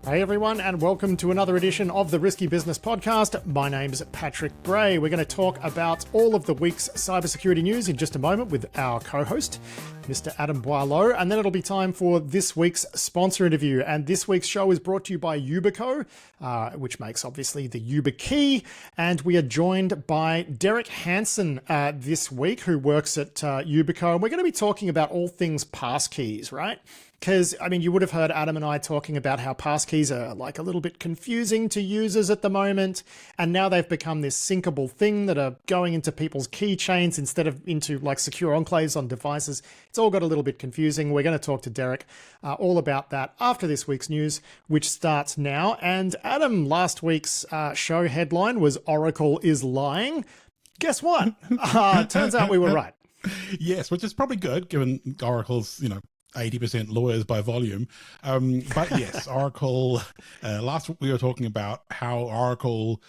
Hey everyone, and welcome to another edition of the Risky Business Podcast. My name's Patrick Gray. We're going to talk about all of the week's cybersecurity news in just a moment with our co-host, Mr. Adam Boileau, and then it'll be time for this week's sponsor interview. And this week's show is brought to you by Ubico, which makes obviously the YubiKey. And we are joined by Derek Hansen this week, who works at Ubico. And we're going to be talking about all things passkeys, right? Because, I mean, you would have heard Adam and I talking about how passkeys are like a little bit confusing to users at the moment. And now they've become this syncable thing that are going into people's keychains instead of into like secure enclaves on devices. It's all got a little bit confusing. We're going to talk to Derek all about that after this week's news, which starts now. And Adam, last week's show headline was Oracle is lying. Guess what? Turns out we were right. Yes, which is probably good given Oracle's, 80% lawyers by volume. But yes, Oracle, last week we were talking about how Oracle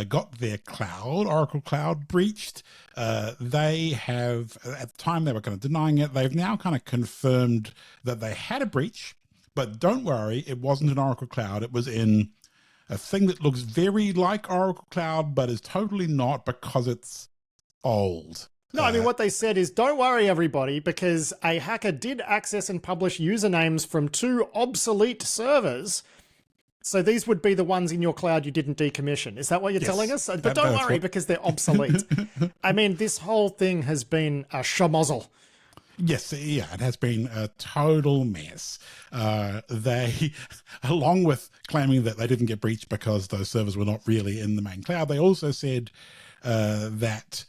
got their Oracle Cloud breached. They have, at the time they were kind of denying it, they've now kind of confirmed that they had a breach, but don't worry, it wasn't in Oracle Cloud. It was in a thing that looks very like Oracle Cloud, but is totally not because it's old. No, I mean, what they said is, don't worry, everybody, because a hacker did access and publish usernames from 2 obsolete servers. So these would be the ones in your cloud you didn't decommission. Is that what you're telling us? But don't worry, because they're obsolete. I mean, this whole thing has been a schmozzle. Yes, yeah, it has been a total mess. They, along with claiming that they didn't get breached because those servers were not really in the main cloud, they also said that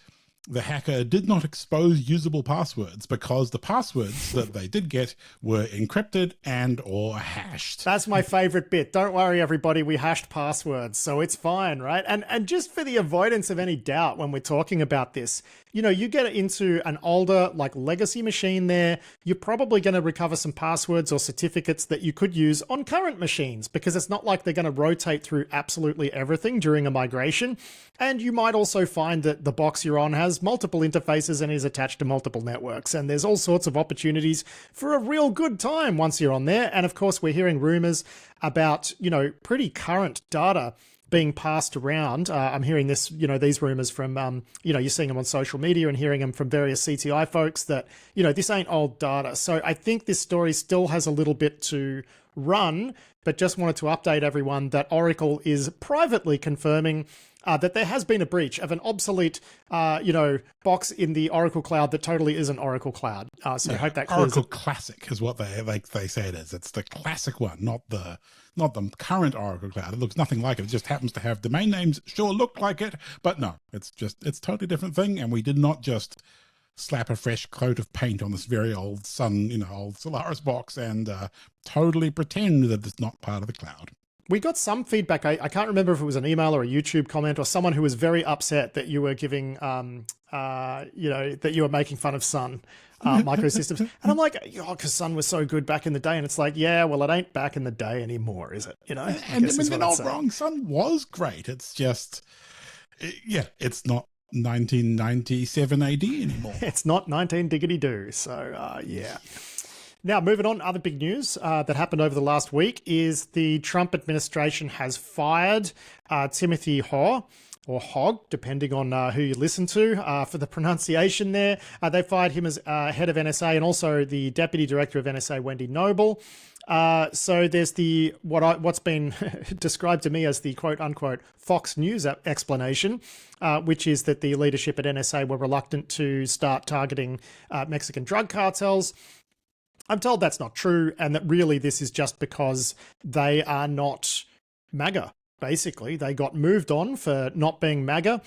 the hacker did not expose usable passwords because the passwords that they did get were encrypted and or hashed. That's my favorite bit. Don't worry, everybody. We hashed passwords, so it's fine, right? And just for the avoidance of any doubt when we're talking about this, you get into an older, like legacy machine there, you're probably going to recover some passwords or certificates that you could use on current machines because it's not like they're going to rotate through absolutely everything during a migration. And you might also find that the box you're on has multiple interfaces and is attached to multiple networks. And there's all sorts of opportunities for a real good time once you're on there. And of course, we're hearing rumors about, pretty current data being passed around. I'm hearing this, these rumors from, you're seeing them on social media and hearing them from various CTI folks that, this ain't old data. So I think this story still has a little bit to run, but just wanted to update everyone that Oracle is privately confirming that there has been a breach of an obsolete, box in the Oracle Cloud that totally isn't Oracle Cloud. So I hope that clears Oracle Classic is what they say it is. It's the classic one, not the current Oracle Cloud. It looks nothing like it. It just happens to have domain names. Sure, look like it, but no, it's totally different thing. And we did not just slap a fresh coat of paint on this very old old Solaris box and totally pretend that it's not part of the cloud. We got some feedback. I can't remember if it was an email or a YouTube comment or someone who was very upset that you were giving, that you were making fun of Sun microsystems. And I'm like, because Sun was so good back in the day. And it's like, yeah, well, it ain't back in the day anymore, is it? And I mean, they're not wrong. Sun was great. It's just, it's not 1997 AD anymore. It's not 19 diggity do. So, yeah. Now, moving on, other big news that happened over the last week is the Trump administration has fired Timothy Ho, or Hogg, depending on who you listen to for the pronunciation there. They fired him as head of NSA and also the deputy director of NSA, Wendy Noble. So there's what's been described to me as the quote unquote Fox News explanation, which is that the leadership at NSA were reluctant to start targeting Mexican drug cartels. I'm told that's not true, and that really this is just because they are not MAGA. Basically, they got moved on for not being MAGA.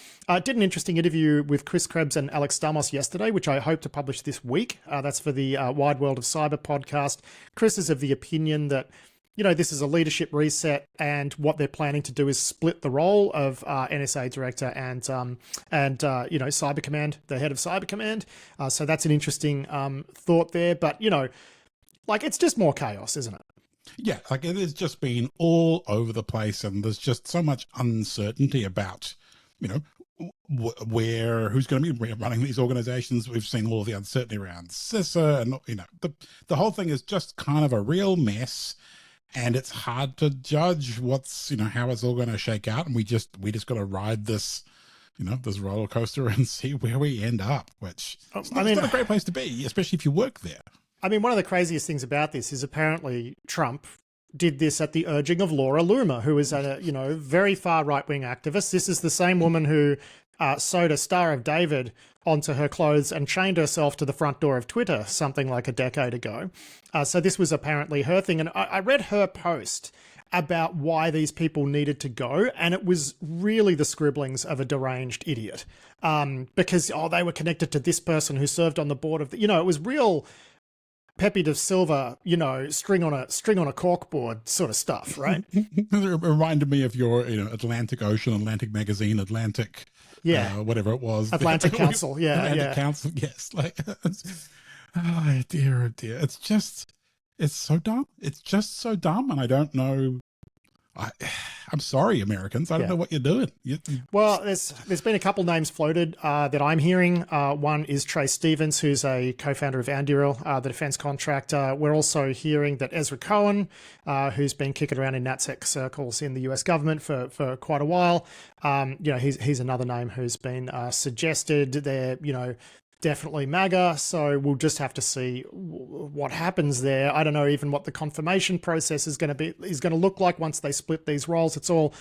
Did an interesting interview with Chris Krebs and Alex Stamos yesterday, which I hope to publish this week. That's for the Wide World of Cyber podcast. Chris is of the opinion that, this is a leadership reset, and what they're planning to do is split the role of NSA director and Cyber Command, the head of Cyber Command. So that's an interesting thought there. But, it's just more chaos, isn't it? Yeah, it has just been all over the place, and there's just so much uncertainty about, who's going to be running these organizations. We've seen all of the uncertainty around CISA, and the whole thing is just kind of a real mess. and it's hard to judge what's, how it's all going to shake out. And we just got to ride this, this roller coaster and see where we end up, which it's not a great place to be, especially if you work there. I mean, one of the craziest things about this is apparently Trump did this at the urging of Laura Loomer, who is a, very far right-wing activist. This is the same woman who sewed a Star of David onto her clothes and chained herself to the front door of Twitter something like a decade ago. So this was apparently her thing. And I read her post about why these people needed to go, and it was really the scribblings of a deranged idiot. Because, they were connected to this person who served on the board of the, it was real Pepe de Silva, string on a corkboard sort of stuff, right? It reminded me of your, Atlantic Ocean, Atlantic Magazine, Atlantic, whatever it was. Atlantic Council, Atlantic Council, yes. Like, oh dear. It's so dumb. It's just so dumb, and I don't know. I'm sorry, Americans. I don't know what you're doing. Well, there's been a couple names floated that I'm hearing. One is Trey Stevens, who's a co-founder of Anduril, the defense contractor. We're also hearing that Ezra Cohen, who's been kicking around in NatSec circles in the US government for quite a while, he's another name who's been suggested. They're, definitely MAGA, so we'll just have to see what happens there. I don't know even what the confirmation process is going to look like once they split these roles. It's all,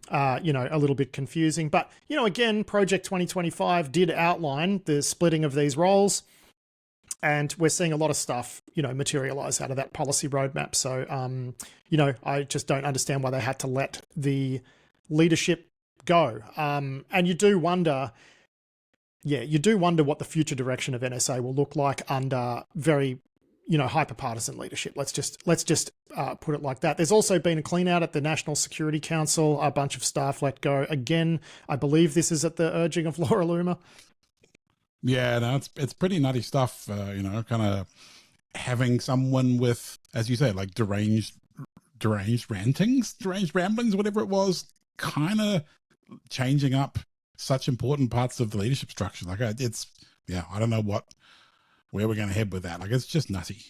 a little bit confusing. But, again, Project 2025 did outline the splitting of these roles, and we're seeing a lot of stuff, materialize out of that policy roadmap. So, I just don't understand why they had to let the leadership go. And you do wonder... Yeah, you do wonder what the future direction of NSA will look like under very, hyper-partisan leadership. Let's just put it like that. There's also been a clean out at the National Security Council, a bunch of staff let go. Again, I believe this is at the urging of Laura Loomer. Yeah, no, it's pretty nutty stuff, kind of having someone with, as you say, like deranged rantings, deranged ramblings, whatever it was, kind of changing up such important parts of the leadership structure. Like I don't know where we're going to head with that. Like, it's just nutty.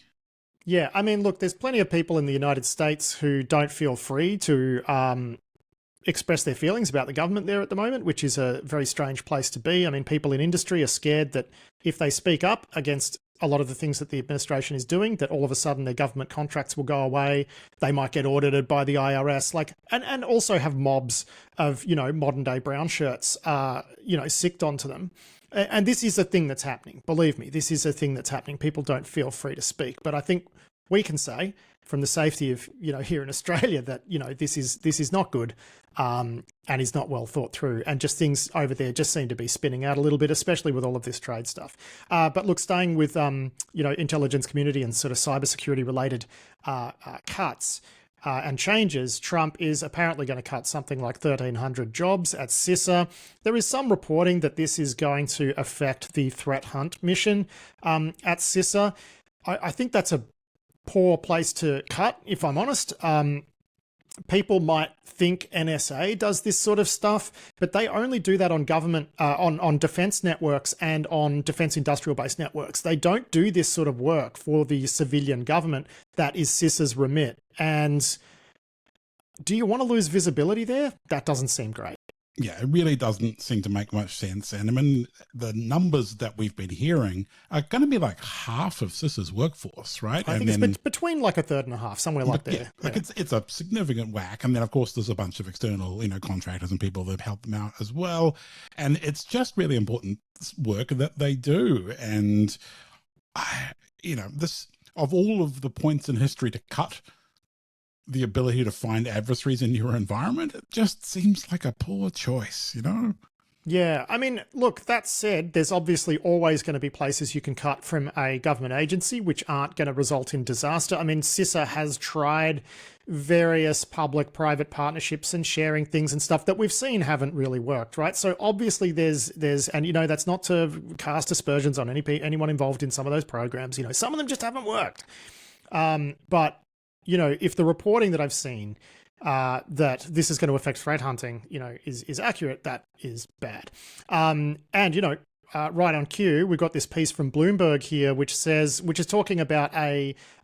Yeah. I mean, look, there's plenty of people in the United States who don't feel free to express their feelings about the government there at the moment, which is a very strange place to be. I mean, people in industry are scared that if they speak up against a lot of the things that the administration is doing, that all of a sudden their government contracts will go away. They might get audited by the IRS, and also have mobs of, modern day brown shirts, sicked onto them. And this is a thing that's happening. Believe me, this is a thing that's happening. People don't feel free to speak, but I think we can say from the safety of, here in Australia that, this is not good, and is not well thought through. And just things over there just seem to be spinning out a little bit, especially with all of this trade stuff. But look, staying with, intelligence community and sort of cybersecurity related cuts and changes, Trump is apparently going to cut something like 1,300 jobs at CISA. There is some reporting that this is going to affect the threat hunt mission at CISA. I think that's a poor place to cut, if I'm honest. People might think NSA does this sort of stuff, but they only do that on government, on defense networks and on defense industrial base networks. They don't do this sort of work for the civilian government. That is CISA's remit. And do you want to lose visibility there? That doesn't seem great. Yeah, it really doesn't seem to make much sense. And I mean, the numbers that we've been hearing are going to be like half of CISA's workforce, right? I think it's between like a third and a half, somewhere like there. Yeah, it's a significant whack. And then, of course, there's a bunch of external, contractors and people that help them out as well. And it's just really important work that they do. And, this, of all of the points in history to cut the ability to find adversaries in your environment, it just seems like a poor choice, Yeah, I mean, look, that said, there's obviously always going to be places you can cut from a government agency which aren't going to result in disaster. I mean, CISA has tried various public-private partnerships and sharing things and stuff that we've seen haven't really worked, right? So obviously there's and, that's not to cast aspersions on anyone involved in some of those programs. Some of them just haven't worked. But if the reporting that I've seen that this is going to affect threat hunting, is accurate, that is bad. And, right on cue, we've got this piece from Bloomberg here, which is talking about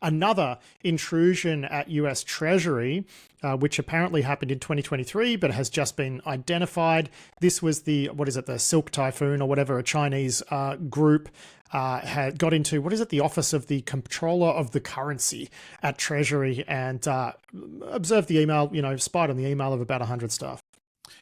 another intrusion at US Treasury, which apparently happened in 2023, but has just been identified. This was the Silk Typhoon or whatever, a Chinese group had got into, the Office of the Comptroller of the Currency at Treasury, and observed the email, spied on the email of about 100 staff.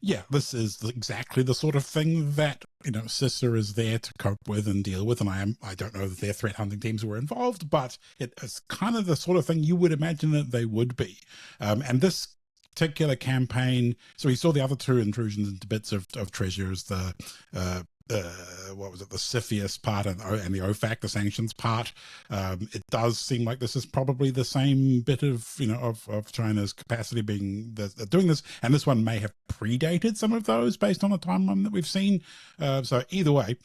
Yeah, this is exactly the sort of thing that, CISA is there to cope with and deal with. And I don't know that their threat hunting teams were involved, but it's kind of the sort of thing you would imagine that they would be. And this particular campaign, so we saw the other two intrusions into bits of treasures, the CFIUS part and the OFAC, the sanctions part. It does seem like this is probably the same bit of, of China's capacity being doing this. And this one may have predated some of those based on the timeline that we've seen. So either way,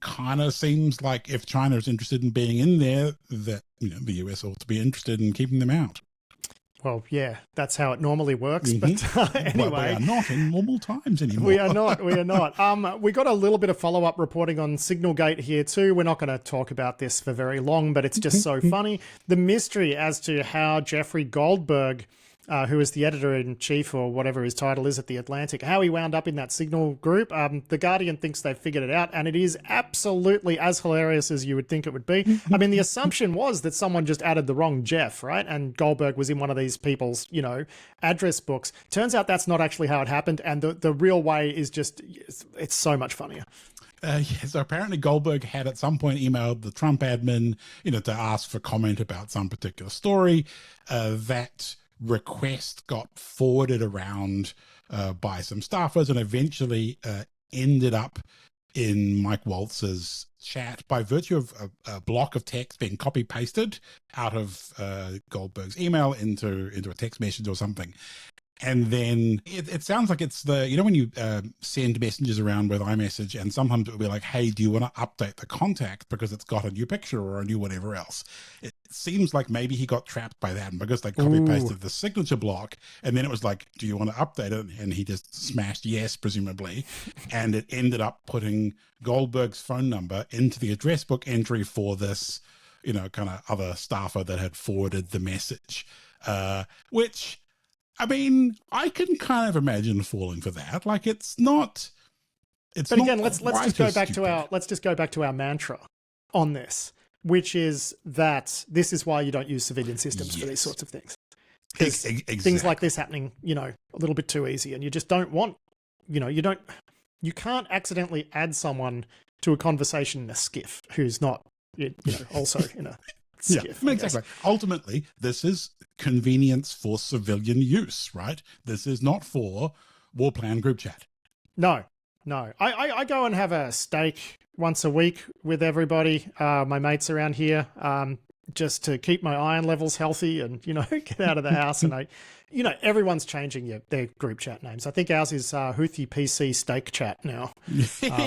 kind of seems like if China is interested in being in there, that, the US ought to be interested in keeping them out. Well, yeah, that's how it normally works. But anyway. Well, we are not in normal times anymore. We are not. We got a little bit of follow-up reporting on Signalgate here too. We're not going to talk about this for very long, but it's just so funny. The mystery as to how Jeffrey Goldberg, who is the editor-in-chief or whatever his title is at The Atlantic, how he wound up in that Signal group. The Guardian thinks they've figured it out, and it is absolutely as hilarious as you would think it would be. I mean, the assumption was that someone just added the wrong Jeff, right? And Goldberg was in one of these people's, address books. Turns out that's not actually how it happened, and the real way is just, it's so much funnier. So apparently Goldberg had at some point emailed the Trump admin, to ask for comment about some particular story. That request got forwarded around by some staffers and eventually ended up in Mike Waltz's chat by virtue of a block of text being copy pasted out of Goldberg's email into a text message or something. And then it sounds like it's the, when you send messages around with iMessage, and sometimes it will be like, hey, do you want to update the contact because it's got a new picture or a new whatever else? It seems like maybe he got trapped by that, and because they copy pasted the signature block, and then it was like, do you want to update it? And he just smashed yes, presumably. And it ended up putting Goldberg's phone number into the address book entry for this, kind of other staffer that had forwarded the message, which, I mean, I can kind of imagine falling for that. Like, it's not. But again, let's just go back to our mantra on this, which is that this is why you don't use civilian systems for these sorts of things. Exactly. Things like this happening, a little bit too easy, and you just don't want, you can't accidentally add someone to a conversation in a skiff who's not, also in a. Yeah, exactly. Ultimately, this is convenience for civilian use, right? This is not for war plan group chat. No. I go and have a steak once a week with everybody, my mates around here, just to keep my iron levels healthy and, get out of the house. And everyone's changing their group chat names. I think ours is Houthi PC Steak Chat now,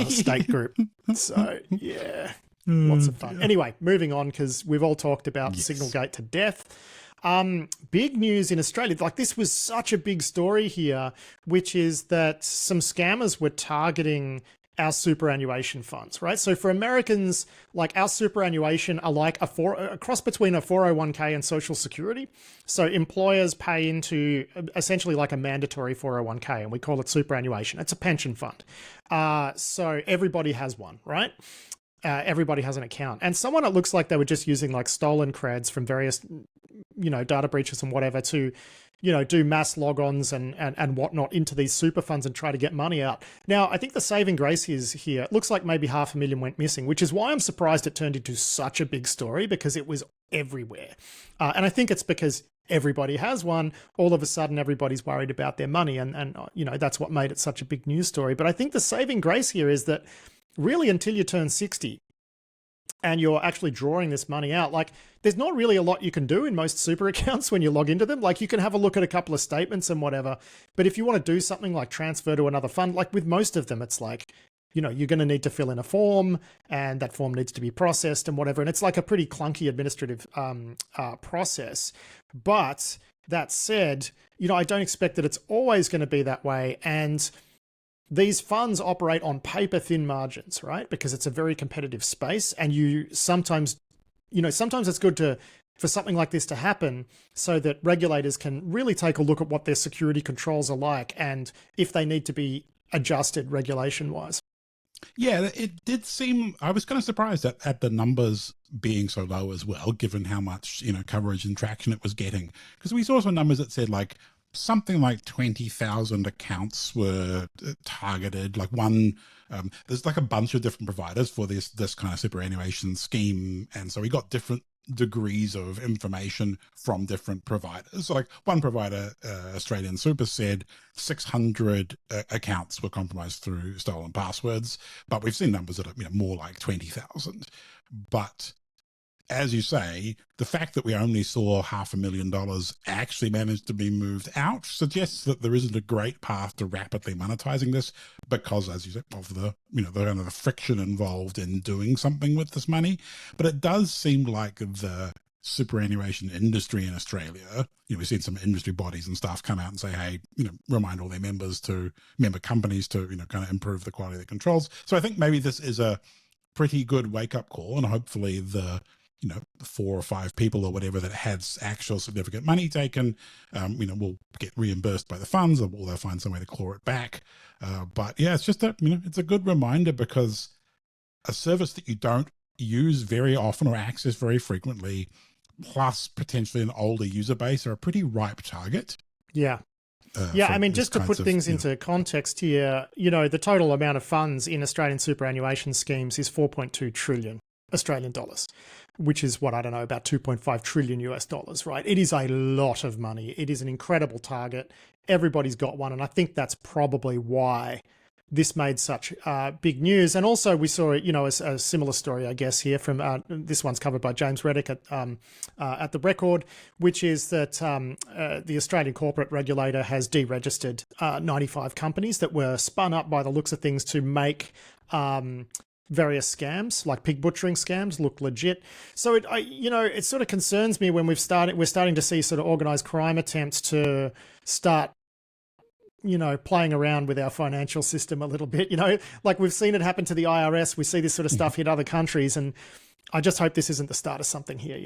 steak group. So, yeah. Lots of fun. Anyway, moving on, because we've all talked about Signalgate to death. Big news in Australia. Like, this was such a big story here, which is that some scammers were targeting our superannuation funds, right? So for Americans, like, our superannuation are like a cross between a 401k and Social Security. So employers pay into essentially like a mandatory 401k, and we call it superannuation. It's a pension fund. So everybody has one, right? Everybody has an account. And someone, it looks like they were just using like stolen creds from various, data breaches and whatever to, do mass logons and whatnot into these super funds and try to get money out. Now, I think the saving grace is here. It looks like maybe 500,000 went missing, which is why I'm surprised it turned into such a big story, because it was everywhere. And I think it's because everybody has one. All of a sudden, everybody's worried about their money. And that's what made it such a big news story. But I think the saving grace here is that really, until you turn 60 and you're actually drawing this money out, like, there's not really a lot you can do in most super accounts when you log into them. Like, you can have a look at a couple of statements and whatever, but if you want to do something like transfer to another fund, like with most of them, it's like, you're going to need to fill in a form, and that form needs to be processed and whatever. And it's like a pretty clunky administrative process. But that said, I don't expect that it's always going to be that way. And these funds operate on paper-thin margins, right? Because it's a very competitive space, and you sometimes, sometimes it's good for something like this to happen so that regulators can really take a look at what their security controls are like and if they need to be adjusted regulation-wise. Yeah, it did seem, I was kind of surprised at the numbers being so low as well, given how much, coverage and traction it was getting. Because we saw some numbers that said like something like 20,000 accounts were targeted. Like there's like a bunch of different providers for this kind of superannuation scheme. And so we got different degrees of information from different providers. So like one provider, Australian Super, said 600 accounts were compromised through stolen passwords, but we've seen numbers that are more like 20,000. But as you say, the fact that we only saw $500,000 actually managed to be moved out suggests that there isn't a great path to rapidly monetizing this because, as you said, of the kind of the friction involved in doing something with this money. But it does seem like the superannuation industry in Australia, we've seen some industry bodies and stuff come out and say, hey, remind all their member companies to, kind of improve the quality of the controls. So I think maybe this is a pretty good wake-up call, and hopefully the 4 or 5 people or whatever that had actual significant money taken, will get reimbursed by the funds, or they'll find some way to claw it back. But yeah, it's just it's a good reminder, because a service that you don't use very often or access very frequently, plus potentially an older user base, are a pretty ripe target. Yeah. I mean, just to put things into context here, the total amount of funds in Australian superannuation schemes is 4.2 trillion Australian dollars, which is what, I don't know, about 2.5 trillion US dollars, right? It is a lot of money. It is an incredible target. Everybody's got one. And I think that's probably why this made such big news. And also we saw, a similar story, I guess, here from this one's covered by James Reddick at The Record, which is that the Australian corporate regulator has deregistered 95 companies that were spun up by the looks of things to make various scams, like pig butchering scams, look legit. So it sort of concerns me when we're starting to see sort of organized crime attempts to start playing around with our financial system a little bit, like we've seen it happen to the IRS. We see this sort of stuff hit other countries, and I just hope this isn't the start of something here,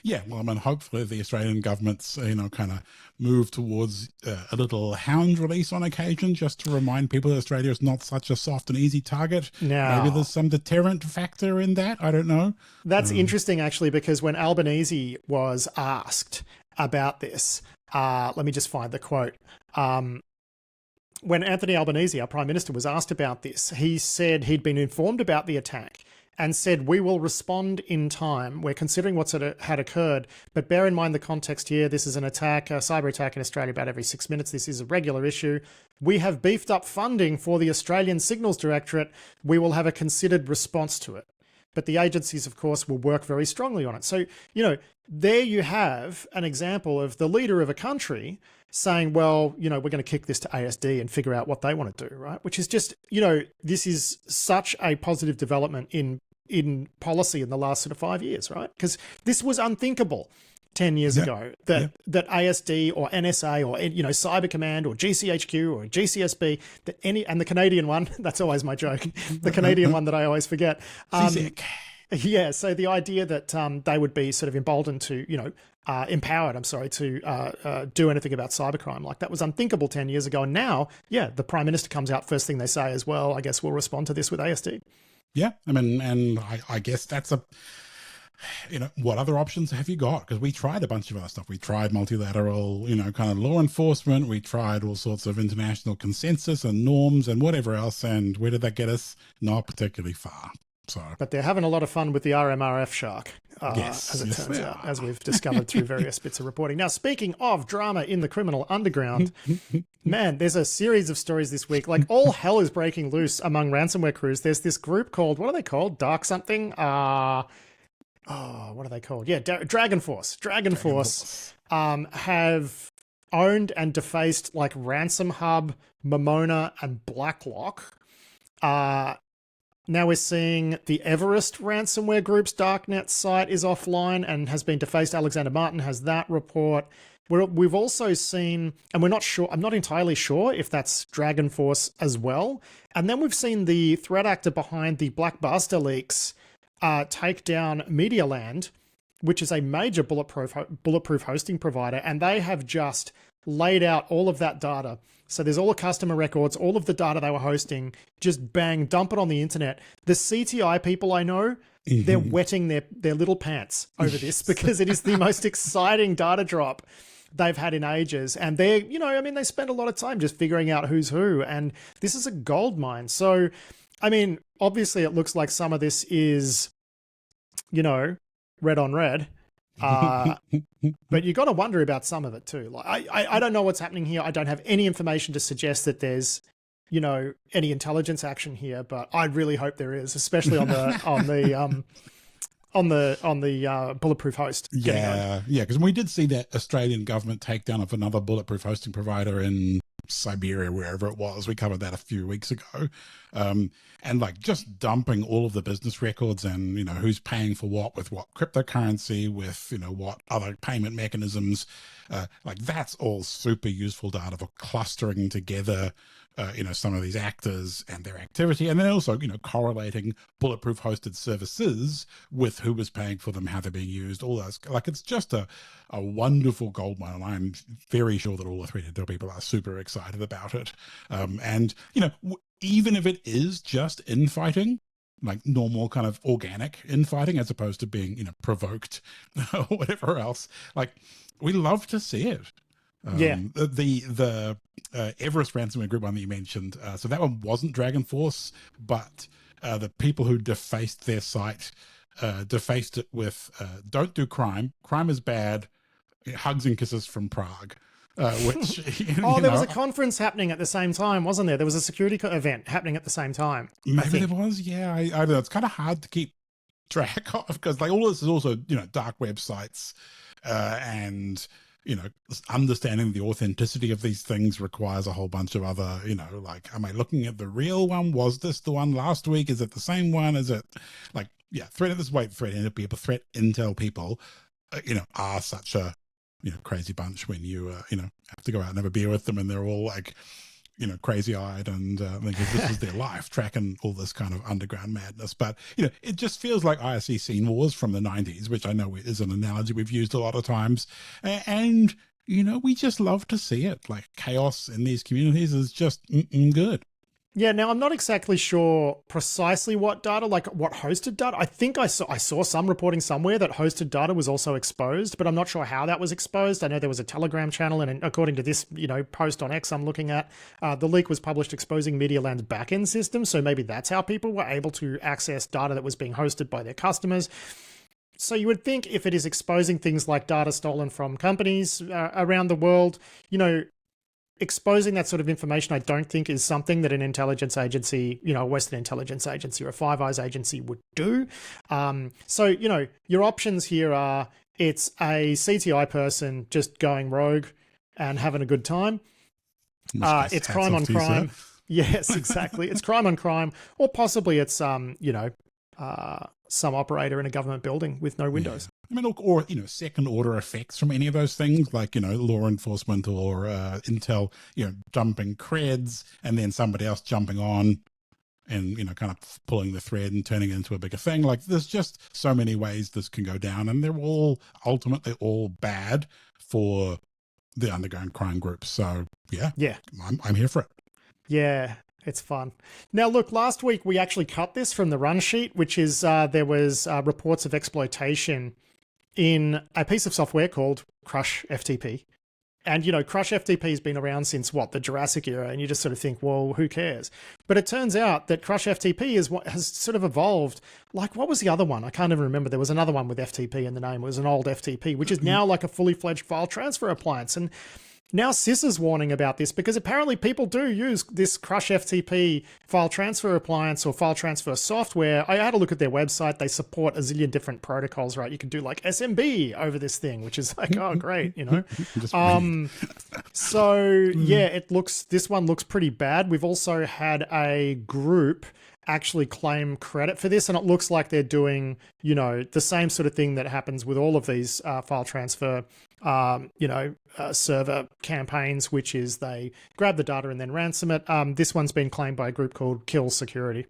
Yeah, well, I mean, hopefully the Australian government's, kind of move towards a little hound release on occasion, just to remind people that Australia is not such a soft and easy target. Now, maybe there's some deterrent factor in that. I don't know. That's interesting, actually, because when Albanese was asked about this, let me just find the quote. When Anthony Albanese, our Prime Minister, was asked about this, he said he'd been informed about the attack and said, we will respond in time. We're considering what's had occurred, but bear in mind the context here. This is an attack, a cyber attack in Australia about every 6 minutes. This is a regular issue. We have beefed up funding for the Australian Signals Directorate. We will have a considered response to it. But the agencies, of course, will work very strongly on it. So, there you have an example of the leader of a country saying, well, we're going to kick this to ASD and figure out what they want to do, right? Which is just, this is such a positive development in policy in the last sort of 5 years, right? Because this was unthinkable 10 years ago, that ASD or NSA or, Cyber Command or GCHQ or GCSB, and the Canadian one, that's always my joke, the Canadian one that I always forget. Yeah, so the idea that they would be sort of emboldened to, empowered, to do anything about cybercrime, like that was unthinkable 10 years ago. And now, the Prime Minister comes out, first thing they say is, well, I guess we'll respond to this with ASD. Yeah, I mean, and I guess that's what other options have you got? Because we tried a bunch of other stuff. We tried multilateral, kind of law enforcement. We tried all sorts of international consensus and norms and whatever else. And where did that get us? Not particularly far. So, but they're having a lot of fun with the RMRF shark, yes, as it turns out, as we've discovered through various bits of reporting. Now, speaking of drama in the criminal underground, man, there's a series of stories this week. Like, all hell is breaking loose among ransomware crews. There's this group called, what are they called? Dark something? What are they called? Yeah, Dragon Force. Dragon Force have owned and defaced like Ransom Hub, Momona, and Blacklock. Now we're seeing the Everest ransomware group's darknet site is offline and has been defaced. Alexander Martin has that report. We've also seen, and we're not sure, I'm not entirely sure if that's Dragon Force as well. And then we've seen the threat actor behind the Blackbuster leaks take down Medialand, which is a major bulletproof hosting provider, and they have just laid out all of that data. So there's all the customer records, all of the data they were hosting, just bang, dump it on the internet. The CTI people I know, they're wetting their little pants over this because it is the most exciting data drop they've had in ages. And they're, they spend a lot of time just figuring out who's who. And this is a gold mine. So, obviously it looks like some of this is, red on red. But you got to wonder about some of it too. Like I don't know what's happening here. I don't have any information to suggest that there's, any intelligence action here, but I really hope there is, especially on the bulletproof host. Yeah, because we did see that Australian government takedown of another bulletproof hosting provider in Siberia, wherever it was. We covered that a few weeks ago. And like just dumping all of the business records and, who's paying for what with what cryptocurrency, with, what other payment mechanisms, like that's all super useful data for clustering together, some of these actors and their activity. And then also, correlating bulletproof hosted services with who was paying for them, how they're being used, all those. Like it's just a wonderful goldmine. And I'm very sure that all the threat intel people are super excited about it. And, even if it is just infighting, like normal kind of organic infighting, as opposed to being, provoked or whatever else, like we love to see it. The Everest ransomware group one that you mentioned, so that one wasn't Dragon Force, but the people who defaced their site defaced it with don't do crime is bad, hugs and kisses from Prague, which there was a conference happening at the same time, wasn't there? There was a security event happening at the same time. Maybe there was. I don't know, it's kind of hard to keep track of because like all this is also dark websites, and understanding the authenticity of these things requires a whole bunch of other, like, am I looking at the real one? Was this the one last week? Is it the same one? Is it like, threat intel people, are such a, crazy bunch when you, have to go out and have a beer with them and they're all like, crazy eyed and this is their life, tracking all this kind of underground madness. But, it just feels like IRC scene wars from the 90s, which I know is an analogy we've used a lot of times. And, we just love to see it. Like chaos in these communities is just good. Yeah, now I'm not exactly sure precisely what data, like what hosted data. I think I saw some reporting somewhere that hosted data was also exposed, but I'm not sure how that was exposed. I know there was a Telegram channel, and according to this, post on X I'm looking at, the leak was published exposing Medialand's backend system, so maybe that's how people were able to access data that was being hosted by their customers. So you would think if it is exposing things like data stolen from companies around the world, exposing that sort of information, I don't think is something that an intelligence agency, a Western intelligence agency or a Five Eyes agency would do. So, your options here are it's a CTI person just going rogue and having a good time. It's crime on crime. Yes, exactly. It's crime on crime, or possibly it's, some operator in a government building with no windows. Yeah. Or second order effects from any of those things, like, law enforcement or intel, jumping creds and then somebody else jumping on and, kind of pulling the thread and turning it into a bigger thing. Like there's just so many ways this can go down, and they're all ultimately all bad for the underground crime groups. So yeah, I'm here for it. Yeah. It's fun. Now, look, last week we actually cut this from the run sheet, which is there was reports of exploitation in a piece of software called CrushFTP. And, CrushFTP has been around since, the Jurassic era, and you just sort of think, well, who cares? But it turns out that CrushFTP is what has sort of evolved. Like, what was the other one? I can't even remember. There was another one with FTP in the name. It was an old FTP, which is now like a fully fledged file transfer appliance. And now CISA's warning about this because apparently people do use this CrushFTP file transfer appliance or file transfer software. I had a look at their website. They support a zillion different protocols, right? You can do like SMB over this thing, which is like, oh, great, So yeah, this one looks pretty bad. We've also had a group actually claim credit for this. And it looks like they're doing, the same sort of thing that happens with all of these file transfer, server campaigns, which is they grab the data and then ransom it. This one's been claimed by a group called Kill Security.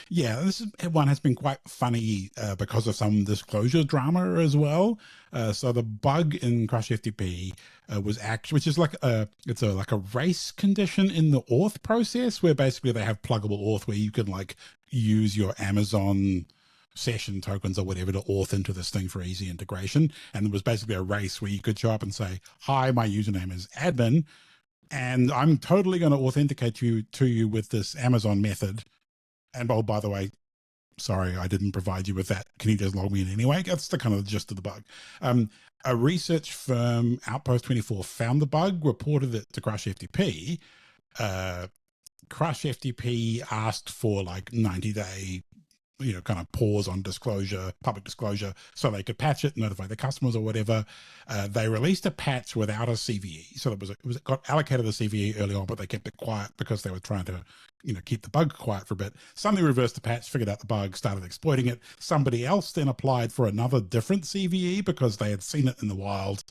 Yeah, one has been quite funny because of some disclosure drama as well. So the bug in CrushFTP was actually, which is like it's like a race condition in the auth process, where basically they have pluggable auth where you can like use your Amazon session tokens or whatever to auth into this thing for easy integration. And there was basically a race where you could show up and say, "Hi, my username is admin, and I'm totally going to authenticate to you with this Amazon method. And oh, by the way, sorry, I didn't provide you with that. Can you just log me in anyway?" That's the kind of the gist of the bug. A research firm, Outpost 24, found the bug, reported it to CrushFTP. CrushFTP asked for like 90-day, kind of pause on disclosure, public disclosure, so they could patch it, notify the customers or whatever. They released a patch without a CVE. So it got allocated a CVE early on, but they kept it quiet because they were trying to, keep the bug quiet for a bit. Somebody reversed the patch, figured out the bug, started exploiting it. Somebody else then applied for another different CVE because they had seen it in the wild.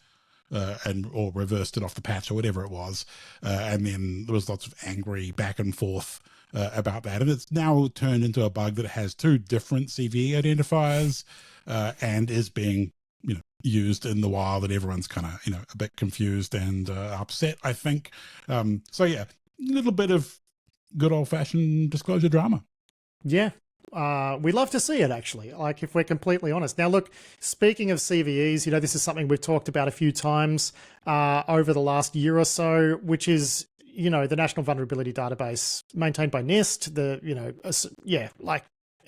Or reversed it off the patch or whatever it was. And then there was lots of angry back and forth about that. And it's now turned into a bug that has two different CVE identifiers and is being, used in the wild, and everyone's kind of, a bit confused and upset, I think. So yeah, a little bit of good old fashioned disclosure drama. Yeah. We love to see it, actually, like if we're completely honest. Now, look, speaking of CVEs, this is something we've talked about a few times over the last year or so, which is, the National Vulnerability Database maintained by NIST.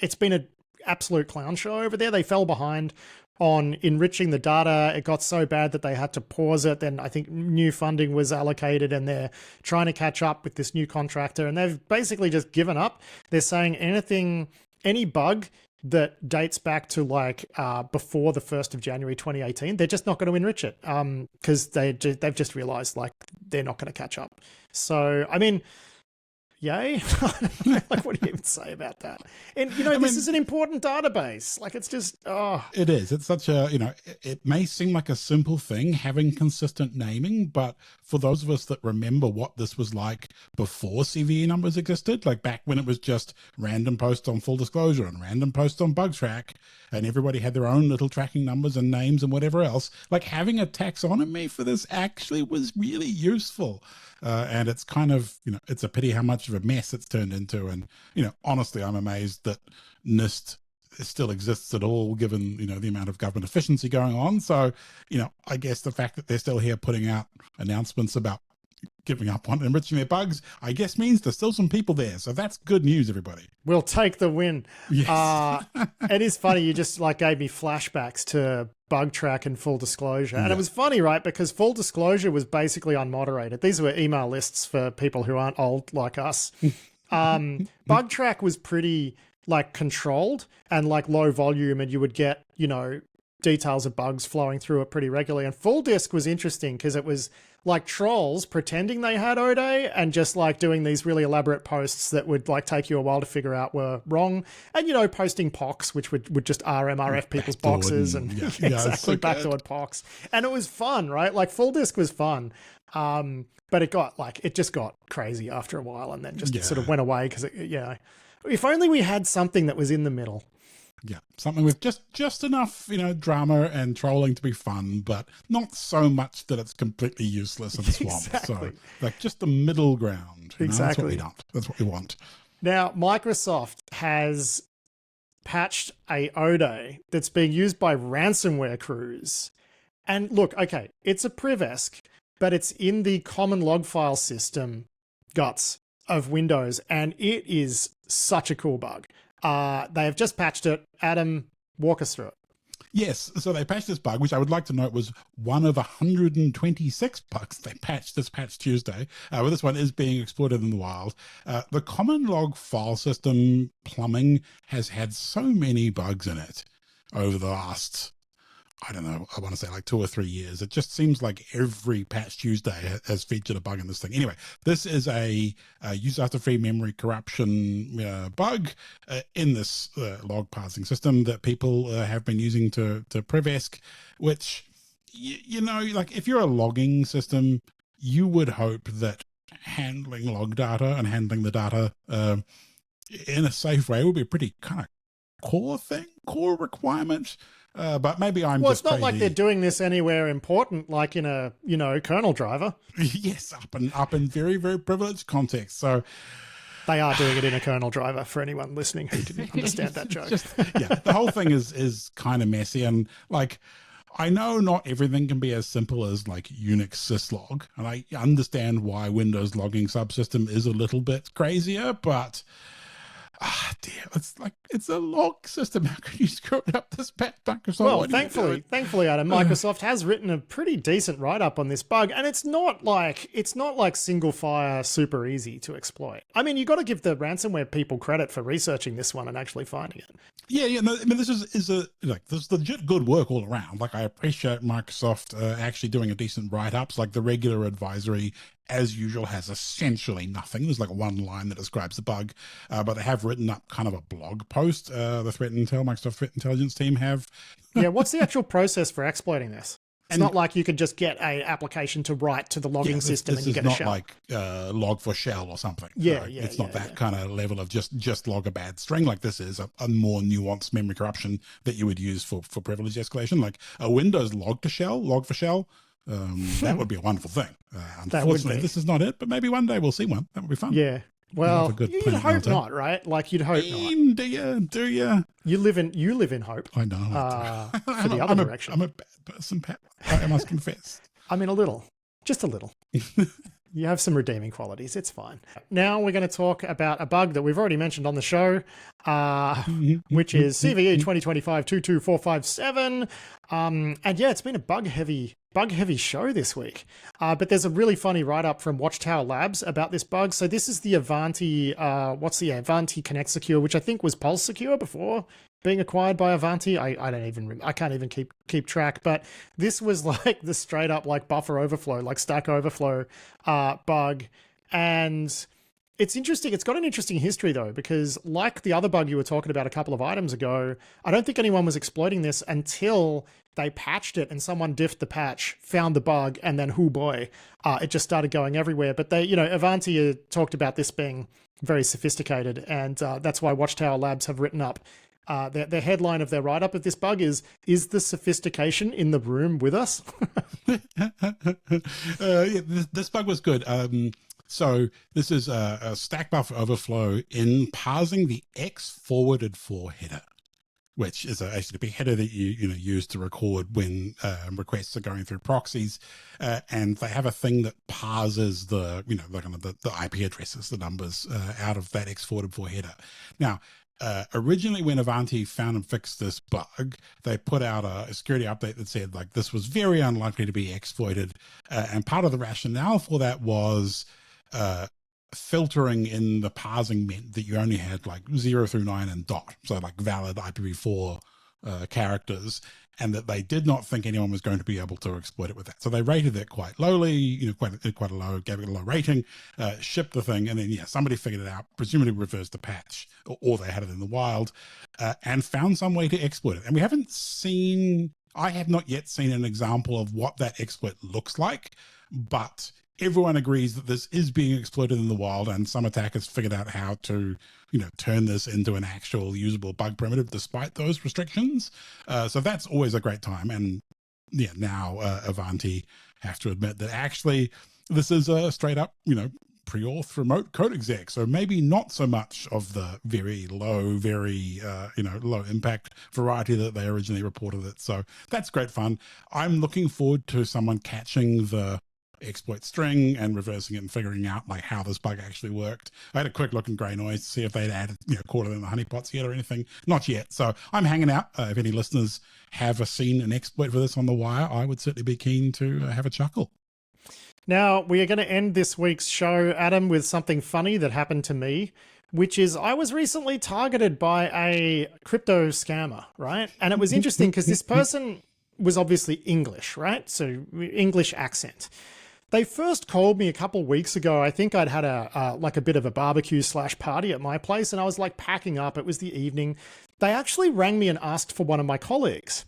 It's been an absolute clown show over there. They fell behind on enriching the data. It got so bad that they had to pause it. Then I think new funding was allocated and they're trying to catch up with this new contractor, and they've basically just given up. They're saying any bug that dates back to like before the 1st of January 2018, they're just not going to enrich it because they've just realized like they're not going to catch up. So, I mean, yay. Like, what do you even say about that? And, this is an important database. Like, it's just, It is. It's such a, it may seem like a simple thing, having consistent naming, but for those of us that remember what this was like before CVE numbers existed, like back when it was just random posts on full disclosure and random posts on bug track, and everybody had their own little tracking numbers and names and whatever else, like having a taxonomy for this actually was really useful. And it's kind of, it's a pity how much of a mess it's turned into. And, honestly, I'm amazed that NIST still exists at all, given, the amount of government efficiency going on. So, I guess the fact that they're still here putting out announcements about giving up on enriching their bugs, I guess means there's still some people there. So that's good news, everybody. We'll take the win. Yes. It is funny. You just like gave me flashbacks to bug track and full disclosure. And it was funny, right? Because full disclosure was basically unmoderated. These were email lists for people who aren't old like us. Bug track was pretty like controlled and like low volume, and you would get, details of bugs flowing through it pretty regularly. And full disk was interesting because it was like trolls pretending they had ODE and just like doing these really elaborate posts that would like take you a while to figure out were wrong. And, posting POCs, which would just RMRF people's boxes and exactly backdoored POCs. And it was fun, right? Like full disk was fun. But it just got crazy after a while and then just sort of went away because if only we had something that was in the middle. Yeah, something with just enough, drama and trolling to be fun, but not so much that it's completely useless and swamped. Exactly. So, like, just the middle ground. Exactly. That's what we want. Now, Microsoft has patched a ODE that's being used by ransomware crews. And look, okay, it's a privesc, but it's in the common log file system guts of Windows, and it is such a cool bug. They have just patched it. Adam, walk us through it. Yes, so they patched this bug, which I would like to note was one of 126 bugs they patched this patch Tuesday. Well, this one is being exploited in the wild. The common log file system plumbing has had so many bugs in it over the last, I don't know, I want to say like 2 or 3 years. It just seems like every Patch Tuesday has featured a bug in this thing. Anyway, this is a use after free memory corruption bug in this log parsing system that people have been using to Prevesk, which, you know, like if you're a logging system, you would hope that handling log data and handling the data in a safe way would be a pretty kind of core requirement. But maybe I'm well, just it's not crazy. like they're doing this anywhere important, like in a, you know, kernel driver. Yes, up in very, very privileged context. So they are doing it in a kernel driver for anyone listening who didn't understand that joke. Yeah, the whole thing is kind of messy. And like, I know not everything can be as simple as like Unix syslog. And I understand why Windows logging subsystem is a little bit crazier, but dear, it's a log system. How can you screw it up this bad, Microsoft? Well, thankfully, Adam, Microsoft has written a pretty decent write-up on this bug, and it's not like single fire super easy to exploit. I mean, you got to give the ransomware people credit for researching this one and actually finding it. Yeah. No, I mean, this is legit good work all around. Like, I appreciate Microsoft actually doing a decent write-ups. Like, the regular advisory, as usual, has essentially nothing. There's like one line that describes the bug, but they have written up kind of a blog post. The Microsoft Threat Intelligence team have. Yeah, what's the actual process for exploiting this? It's not like you could just get a application to write to the logging system and you get a shell. This is not like log4shell or something. Yeah, it's not that kind of level of just log a bad string. Like, this is a more nuanced memory corruption that you would use for privilege escalation, like a Windows log4shell. That would be a wonderful thing. Unfortunately, this is not it, but maybe one day we'll see one. That would be fun. Yeah. Well, you'd hope not, right? Like, you'd hope not. Do you? You live in hope. I know. For the other direction. I'm a bad person, Pat. I must confess. I mean, just a little. You have some redeeming qualities. It's fine. Now we're going to talk about a bug that we've already mentioned on the show, which is CVE 2025-22457. And yeah, it's been a bug heavy show this week. But there's a really funny write-up from Watchtower Labs about this bug. So this is the Ivanti, Ivanti Connect Secure, which I think was Pulse Secure before being acquired by Ivanti. I can't even keep track, but this was like the straight up like buffer overflow, like Stack Overflow bug. And it's interesting. It's got an interesting history though, because like the other bug you were talking about a couple of items ago, I don't think anyone was exploiting this until they patched it and someone diffed the patch, found the bug, and then hoo boy, it just started going everywhere. But they, Ivanti talked about this being very sophisticated, and that's why Watchtower Labs have written up the headline of their write-up of this bug is the sophistication in the room with us? This bug was good. So this is a stack buffer overflow in parsing the X forwarded for header, which is a HTTP header that you use to record when requests are going through proxies, and they have a thing that parses the IP addresses, the numbers out of that X forwarded for header. Now, originally when Ivanti found and fixed this bug, they put out a security update that said like this was very unlikely to be exploited, and part of the rationale for that was filtering in the parsing meant that you only had like 0 through 9 and dot, so like valid IPv4 characters, and that they did not think anyone was going to be able to exploit it with that. So they rated it quite lowly, quite a low, gave it a low rating, shipped the thing, and then somebody figured it out, presumably reversed the patch, or they had it in the wild, and found some way to exploit it. And I have not yet seen an example of what that exploit looks like, but everyone agrees that this is being exploited in the wild, and some attackers figured out how to, turn this into an actual usable bug primitive despite those restrictions. So that's always a great time. And yeah, now Ivanti have to admit that actually this is a straight up, pre-auth remote code exec. So maybe not so much of the very low, very, low impact variety that they originally reported it. So that's great fun. I'm looking forward to someone catching the exploit string and reversing it and figuring out like how this bug actually worked. I had a quick look in Grey Noise to see if they'd added caught it in the honeypots yet or anything. Not yet. So I'm hanging out. If any listeners have seen an exploit for this on the wire, I would certainly be keen to have a chuckle. Now, we are going to end this week's show, Adam, with something funny that happened to me, which is I was recently targeted by a crypto scammer, right? And it was interesting because this person was obviously English, right? So English accent. They first called me a couple weeks ago. I think I'd had a bit of a barbecue / party at my place, and I was like packing up. It was the evening. They actually rang me and asked for one of my colleagues.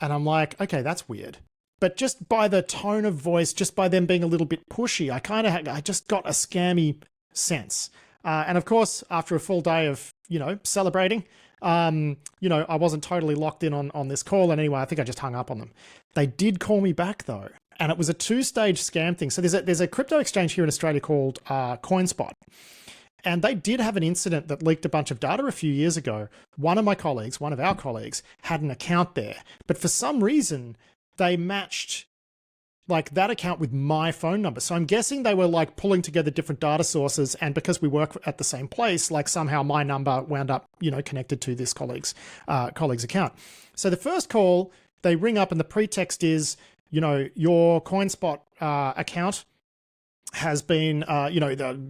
And I'm like, okay, that's weird. But just by the tone of voice, just by them being a little bit pushy, I just got a scammy sense. And of course, after a full day of, celebrating, I wasn't totally locked in on this call. And anyway, I think I just hung up on them. They did call me back though. And it was a 2-stage scam thing. So there's a crypto exchange here in Australia called CoinSpot. And they did have an incident that leaked a bunch of data a few years ago. One of our colleagues, had an account there. But for some reason, they matched like that account with my phone number. So I'm guessing they were like pulling together different data sources. And because we work at the same place, like somehow my number wound up, connected to this colleague's account. So the first call, they ring up and the pretext is, your CoinSpot account has been,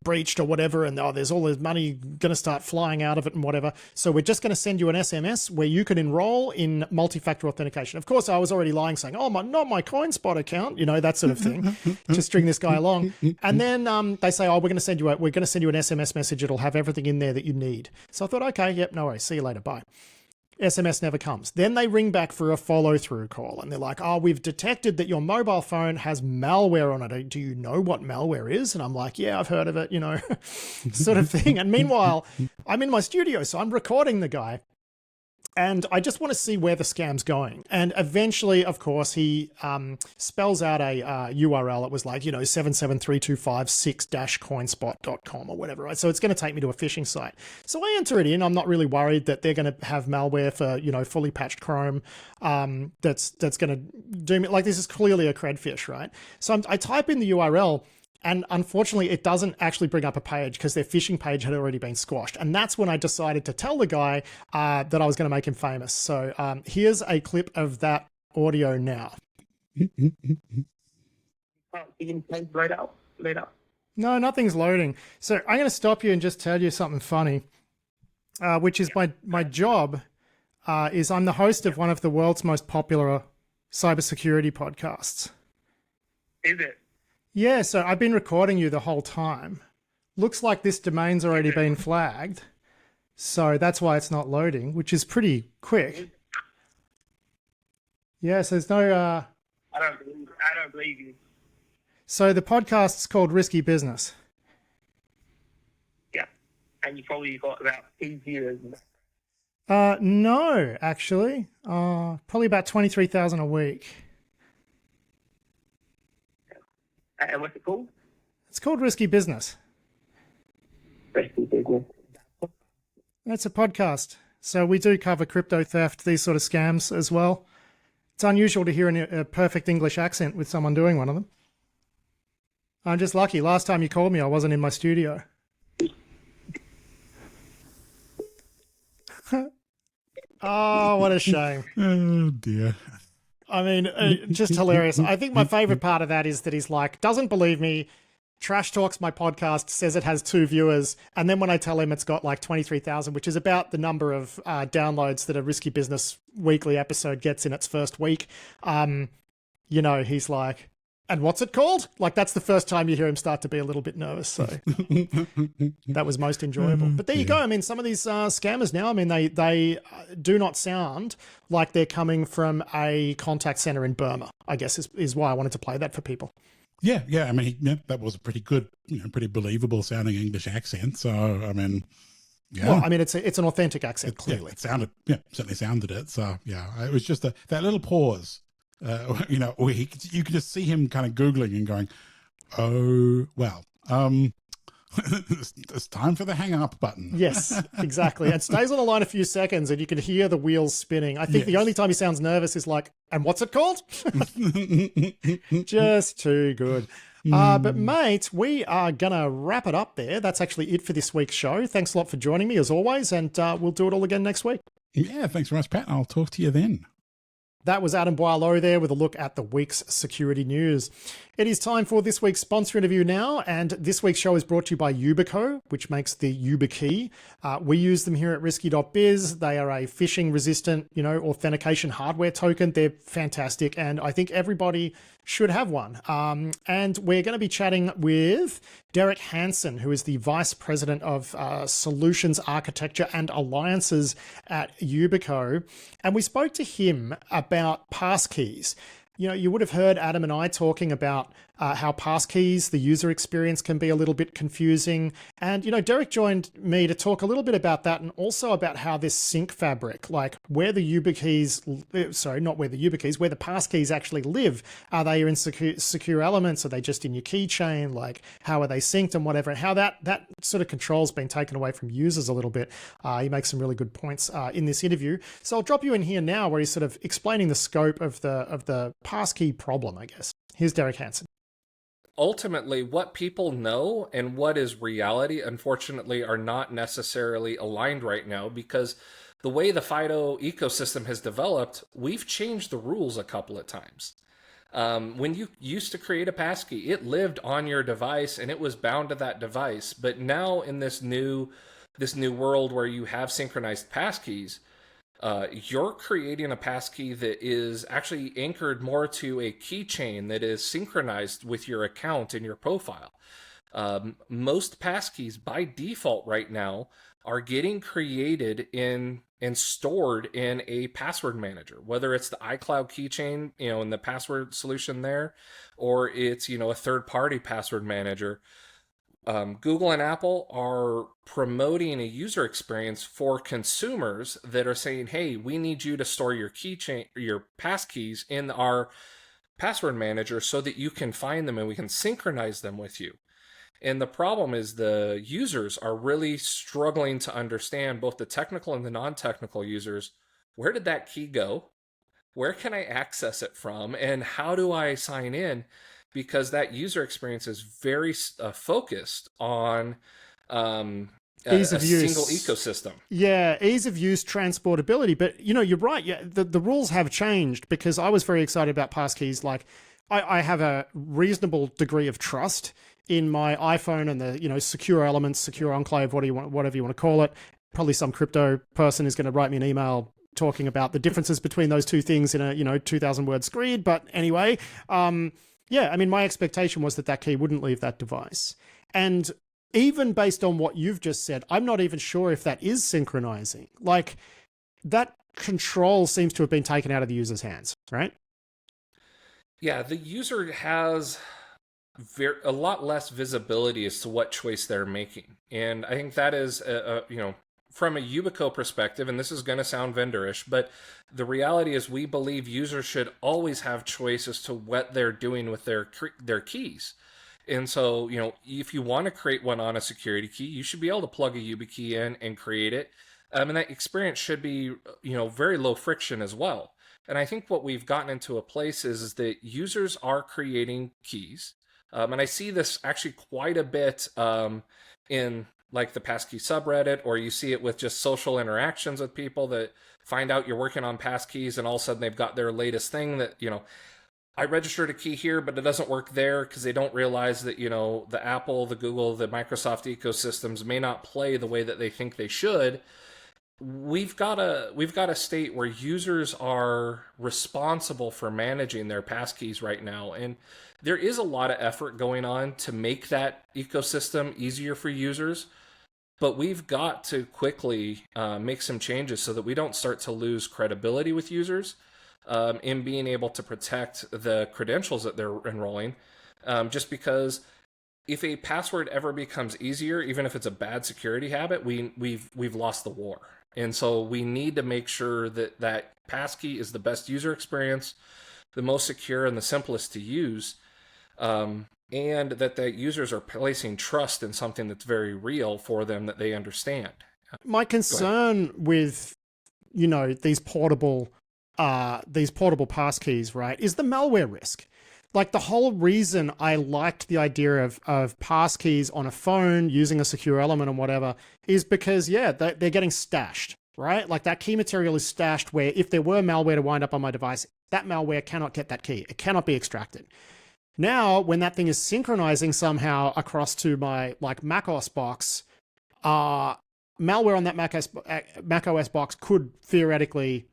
breached or whatever, and there's all this money going to start flying out of it and whatever. So we're just going to send you an SMS where you can enroll in multi-factor authentication. Of course, I was already lying, saying, "Oh, not my CoinSpot account," that sort of thing, to string this guy along. And then they say, "Oh, we're going to send you an SMS message. It'll have everything in there that you need." So I thought, okay, yep, no worries. See you later. Bye. SMS never comes. Then they ring back for a follow-through call and they're like, "Oh, we've detected that your mobile phone has malware on it. Do you know what malware is?" And I'm like, "Yeah, I've heard of it," sort of thing. And meanwhile, I'm in my studio, so I'm recording the guy. And I just want to see where the scam's going. And eventually, of course, he spells out a URL. It was like, 77325 6-coinspot.com or whatever, right? So it's going to take me to a phishing site. So I enter it in. I'm not really worried that they're going to have malware for, fully patched Chrome that's going to do me. Like, this is clearly a cred fish, right? So I type in the URL. And unfortunately, it doesn't actually bring up a page because their phishing page had already been squashed. And that's when I decided to tell the guy that I was going to make him famous. So here's a clip of that audio now. You can load up. No, nothing's loading. So I'm going to stop you and just tell you something funny, which is my job is I'm the host of one of the world's most popular cybersecurity podcasts. Is it? Yeah, so I've been recording you the whole time. Looks like this domain's already been flagged. So that's why it's not loading, which is pretty quick. Yes, there's no... I don't believe you. So the podcast's called Risky Business. Yeah, and you probably got about 2 viewers. No, actually. Probably about 23,000 a week. And what's it called? It's called Risky Business. Risky Business. It's a podcast. So we do cover crypto theft, these sort of scams as well. It's unusual to hear a perfect English accent with someone doing one of them. I'm just lucky. Last time you called me, I wasn't in my studio. Oh, what a shame. Oh, dear. I mean, just hilarious. I think my favorite part of that is that he's like, doesn't believe me, trash talks my podcast, says it has 2 viewers. And then when I tell him it's got like 23,000, which is about the number of downloads that a Risky Business weekly episode gets in its first week, he's like, "And what's it called?" Like, that's the first time you hear him start to be a little bit nervous. So that was most enjoyable. But there you go. I mean, some of these scammers now, I mean, they do not sound like they're coming from a contact center in Burma, I guess is why I wanted to play that for people. Yeah. I mean, that was a pretty good, pretty believable sounding English accent. So, I mean, yeah. Well, I mean, it's an authentic accent, clearly. Yeah, certainly sounded it. So, yeah, it was just that little pause. Where you could just see him kind of Googling and going, "Oh, well, it's time for the hang up button." Yes, exactly. It stays on the line a few seconds and you can hear the wheels spinning. I think the only time he sounds nervous is like, "And what's it called?" Just too good. But mate, we are going to wrap it up there. That's actually it for this week's show. Thanks a lot for joining me as always. And we'll do it all again next week. Yeah, thanks very much, Pat. I'll talk to you then. That was Adam Boileau there with a look at the week's security news. It is time for this week's sponsor interview now, and this week's show is brought to you by Ubico, which makes the YubiKey. We use them here at Risky.biz. They are a phishing-resistant, authentication hardware token. They're fantastic, and I think everybody should have one. And we're going to be chatting with Derek Hansen, who is the Vice President of Solutions Architecture and Alliances at Ubico. And we spoke to him about passkeys. You would have heard Adam and I talking about how passkeys, the user experience can be a little bit confusing. And, Derek joined me to talk a little bit about that and also about how this sync fabric, like where the where the passkeys actually live. Are they in secure elements? Are they just in your keychain? Like, how are they synced and whatever? And how that sort of control's been taken away from users a little bit. He makes some really good points in this interview. So I'll drop you in here now where he's sort of explaining the scope of the passkey problem, I guess. Here's Derek Hansen. Ultimately, what people know and what is reality, unfortunately, are not necessarily aligned right now, because the way the FIDO ecosystem has developed, we've changed the rules a couple of times. When you used to create a passkey, it lived on your device and it was bound to that device. But now in this new world where you have synchronized passkeys, you're creating a passkey that is actually anchored more to a keychain that is synchronized with your account and your profile. Most passkeys by default right now are getting created and stored in a password manager, whether it's the iCloud keychain, in the password solution there, or it's, a third-party password manager. Google and Apple are promoting a user experience for consumers that are saying, hey, we need you to store your keychain, your passkeys in our password manager so that you can find them and we can synchronize them with you. And the problem is the users are really struggling to understand, both the technical and the non-technical users, where did that key go? Where can I access it from? And how do I sign in? Because that user experience is very focused on ease of use, single ecosystem. Yeah, ease of use, transportability. But, you're right. Yeah, the rules have changed, because I was very excited about passkeys. Like, I have a reasonable degree of trust in my iPhone and the, secure elements, secure enclave, whatever you want to call it. Probably some crypto person is going to write me an email talking about the differences between those two things in a, 2,000-word screed. But anyway, yeah, my expectation was that key wouldn't leave that device. And even based on what you've just said, I'm not even sure if that is synchronizing. Like, that control seems to have been taken out of the user's hands, right? Yeah, the user has a lot less visibility as to what choice they're making. And I think that is, from a Ubico perspective, and this is going to sound vendorish, but the reality is we believe users should always have choice as to what they're doing with their keys. And so, if you want to create one on a security key, you should be able to plug a YubiKey in and create it. And that experience should be, very low friction as well. And I think what we've gotten into a place is that users are creating keys. And I see this actually quite a bit in like the passkey subreddit, or you see it with just social interactions with people that find out you're working on passkeys and all of a sudden they've got their latest thing that, I registered a key here, but it doesn't work there because they don't realize that, the Apple, the Google, the Microsoft ecosystems may not play the way that they think they should. We've got a state where users are responsible for managing their passkeys right now. And there is a lot of effort going on to make that ecosystem easier for users. But we've got to quickly make some changes so that we don't start to lose credibility with users in being able to protect the credentials that they're enrolling. Just because if a password ever becomes easier, even if it's a bad security habit, we've lost the war. And so we need to make sure that passkey is the best user experience, the most secure and the simplest to use. And that the users are placing trust in something that's very real for them that they understand. My concern with, these portable passkeys, right, is the malware risk. Like, the whole reason I liked the idea of passkeys on a phone using a secure element and whatever is because, yeah, they're getting stashed, right? Like, that key material is stashed where if there were malware to wind up on my device, that malware cannot get that key. It cannot be extracted. Now, when that thing is synchronizing somehow across to my like Mac OS box, malware on that Mac OS box could theoretically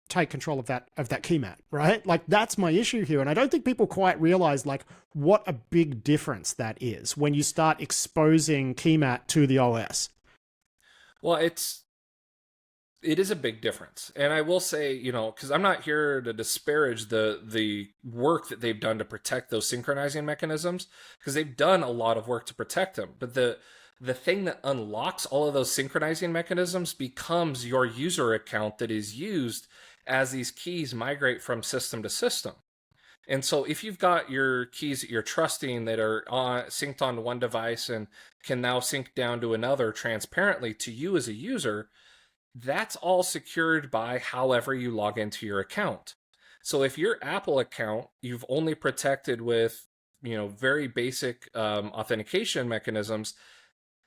take control of that keymat, right? Like that's my issue here. And I don't think people quite realize like what a big difference that is when you start exposing keymat to the OS. Well, it is a big difference. And I will say, you know, because I'm not here to disparage the work that they've done to protect those synchronizing mechanisms, because they've done a lot of work to protect them. But the thing that unlocks all of those synchronizing mechanisms becomes your user account that is used as these keys migrate from system to system. And so if you've got your keys that you're trusting that are synced onto one device and can now sync down to another transparently to you as a user, that's all secured by however you log into your account. So if your Apple account, you've only protected with, you know, very basic authentication mechanisms,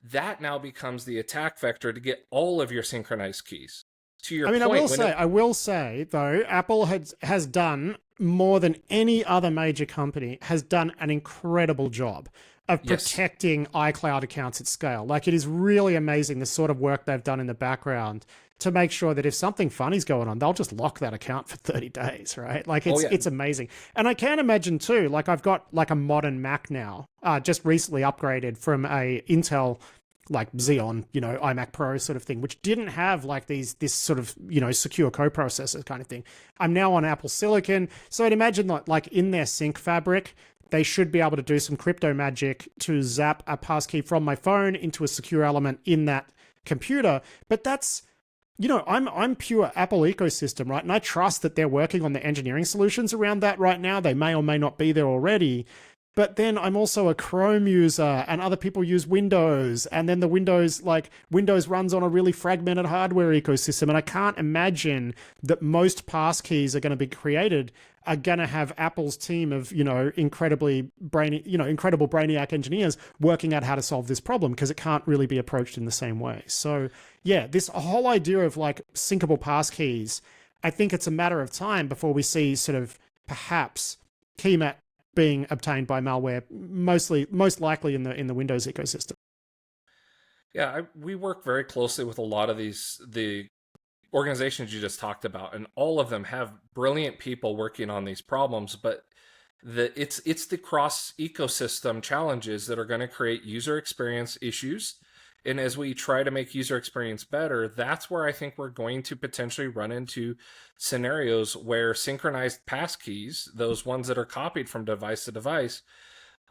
that now becomes the attack vector to get all of your synchronized keys. To your point, I will say though, Apple has done more than any other major company, has done an incredible job of protecting iCloud accounts at scale. Like it is really amazing the sort of work they've done in the background to make sure that if something funny's going on, they'll just lock that account for 30 days, right? Like it's amazing. And I can imagine too, like I've got like a modern Mac now, just recently upgraded from a Intel like Xeon, you know, iMac Pro sort of thing, which didn't have like this sort of, you know, secure coprocessor kind of thing. I'm now on Apple Silicon. So I'd imagine that like in their sync fabric, they should be able to do some crypto magic to zap a passkey from my phone into a secure element in that computer. But that's, you know, I'm pure Apple ecosystem, right? And I trust that they're working on the engineering solutions around that right now. They may or may not be there already. But then I'm also a Chrome user and other people use Windows. And then the Windows runs on a really fragmented hardware ecosystem. And I can't imagine that most passkeys are going to be created are going to have Apple's team of, you know, incredible brainiac engineers working out how to solve this problem, because it can't really be approached in the same way. So yeah, this whole idea of like syncable passkeys, I think it's a matter of time before we see sort of perhaps keymat being obtained by malware, most likely in the Windows ecosystem. Yeah, we work very closely with a lot of the organizations you just talked about, and all of them have brilliant people working on these problems. But it's the cross ecosystem challenges that are going to create user experience issues. And as we try to make user experience better, that's where I think we're going to potentially run into scenarios where synchronized passkeys, those ones that are copied from device to device,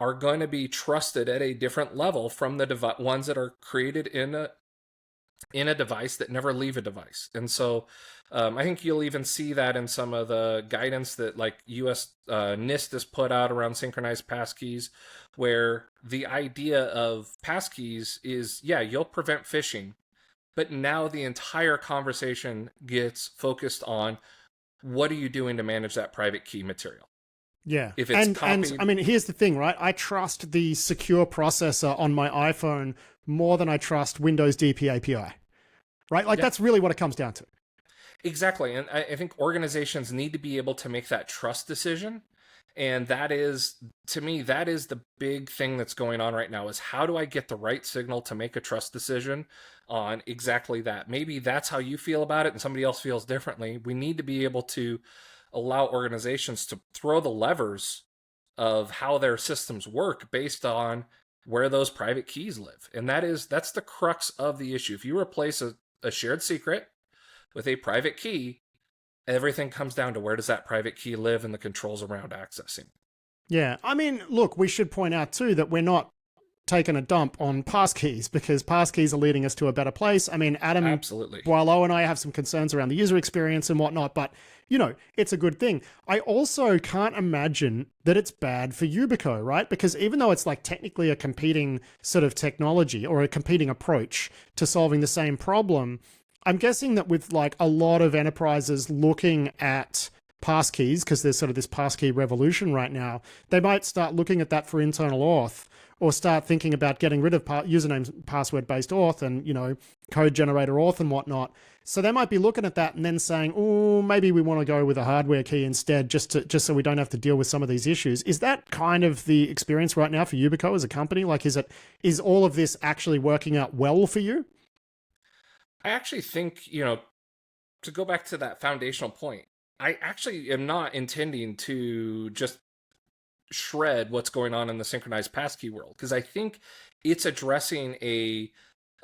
are going to be trusted at a different level from the ones that are created in a device that never leave a device. And so I think you'll even see that in some of the guidance that like US NIST has put out around synchronized passkeys, where the idea of passkeys is, yeah, you'll prevent phishing, but now the entire conversation gets focused on what are you doing to manage that private key material? Yeah. If it's copied, and I mean, here's the thing, right? I trust the secure processor on my iPhone more than I trust Windows DP API, right? Like that's really what it comes down to. Exactly. And I think organizations need to be able to make that trust decision. And that is, to me, that is the big thing that's going on right now, is how do I get the right signal to make a trust decision on exactly that? Maybe that's how you feel about it and somebody else feels differently. We need to be able to allow organizations to throw the levers of how their systems work based on where those private keys live. And that's the crux of the issue. If you replace a shared secret with a private key, everything comes down to where does that private key live and the controls around accessing. Yeah. I mean, look, we should point out too that we're not taking a dump on passkeys, because passkeys are leading us to a better place. I mean, Adam Absolutely. Boileau and I have some concerns around the user experience and whatnot, but you know, it's a good thing. I also can't imagine that it's bad for Ubico, right? Because even though it's like technically a competing sort of technology or a competing approach to solving the same problem, I'm guessing that with like a lot of enterprises looking at passkeys, because there's sort of this passkey revolution right now, they might start looking at that for internal auth, or start thinking about getting rid of username password-based auth and, code generator auth and whatnot. So they might be looking at that and then saying, oh, maybe we want to go with a hardware key instead, just so we don't have to deal with some of these issues. Is that kind of the experience right now for Ubico as a company? Like, is all of this actually working out well for you? I actually think, to go back to that foundational point, I actually am not intending to just shred what's going on in the synchronized passkey world, because I think it's addressing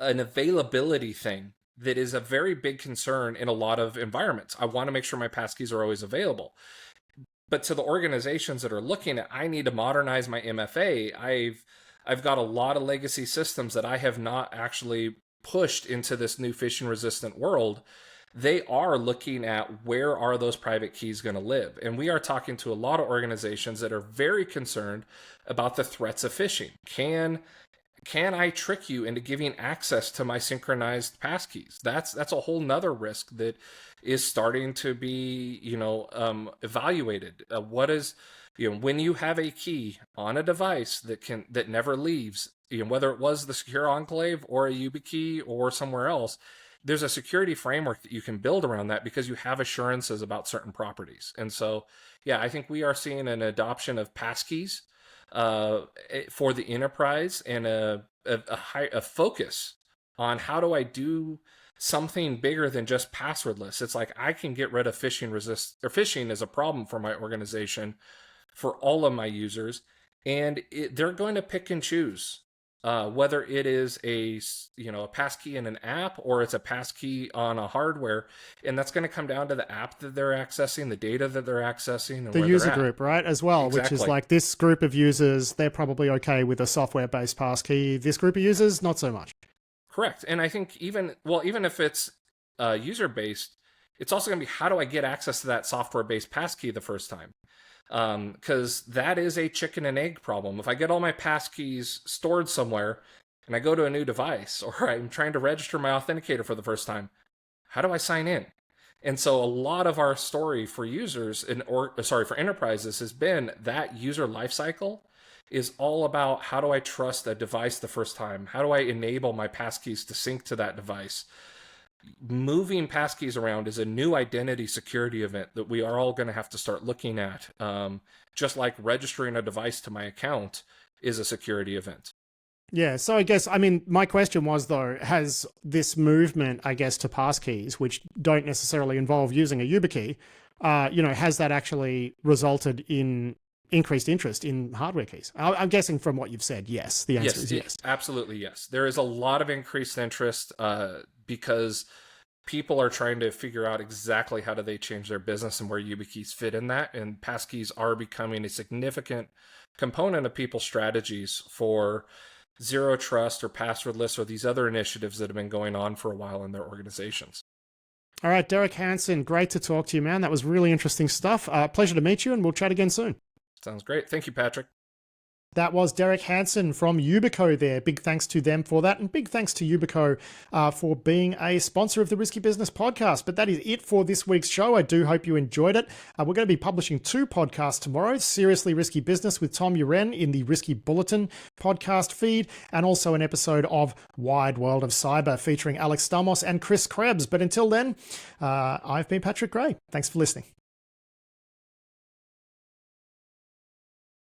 an availability thing that is a very big concern in a lot of environments. I want to make sure my passkeys are always available. But to the organizations that are looking at, I need to modernize my MFA, I've got a lot of legacy systems that I have not actually pushed into this new phishing resistant world. They are looking at where are those private keys going to live. And we are talking to a lot of organizations that are very concerned about the threats of phishing. Can I trick you into giving access to my synchronized passkeys? That's a whole nother risk that is starting to be, evaluated. What is, when you have a key on a device that never leaves, whether it was the secure enclave or a YubiKey or somewhere else, there's a security framework that you can build around that because you have assurances about certain properties. And so, yeah, I think we are seeing an adoption of passkeys for the enterprise, and a focus on how do I do something bigger than just passwordless. It's like I can get rid of phishing is a problem for my organization, for all of my users, and they're going to pick and choose. Whether it is a passkey in an app or it's a passkey on a hardware, and that's going to come down to the app that they're accessing, the data that they're accessing, and the user group, right, as well, exactly. Which is like this group of users, they're probably okay with a software-based passkey. This group of users, not so much. Correct. And I think even if it's user-based, it's also going to be, how do I get access to that software-based passkey the first time? Because that is a chicken and egg problem. If I get all my passkeys stored somewhere and I go to a new device, or I'm trying to register my authenticator for the first time, how do I sign in? And so a lot of our story for users for enterprises has been that user lifecycle is all about, how do I trust a device the first time? How do I enable my passkeys to sync to that device? Moving passkeys around is a new identity security event that we are all going to have to start looking at. Just like registering a device to my account is a security event. Yeah, so I guess, my question was, though, has this movement, I guess, to passkeys, which don't necessarily involve using a YubiKey, has that actually resulted in increased interest in hardware keys? I'm guessing from what you've said, yes. The answer is yes. Absolutely, yes. There is a lot of increased interest because people are trying to figure out exactly how do they change their business and where YubiKeys fit in that. And passkeys are becoming a significant component of people's strategies for zero trust or passwordless or these other initiatives that have been going on for a while in their organizations. All right, Derek Hansen, great to talk to you, man. That was really interesting stuff. Pleasure to meet you, and we'll chat again soon. Sounds great. Thank you, Patrick. That was Derek Hansen from Ubico there. Big thanks to them for that, and big thanks to Ubico for being a sponsor of the Risky Business podcast. But that is it for this week's show. I do hope you enjoyed it. We're going to be publishing 2 podcasts tomorrow: Seriously Risky Business with Tom Uren in the Risky Bulletin podcast feed, and also an episode of Wide World of Cyber featuring Alex Stamos and Chris Krebs. But until then, I've been Patrick Gray. Thanks for listening.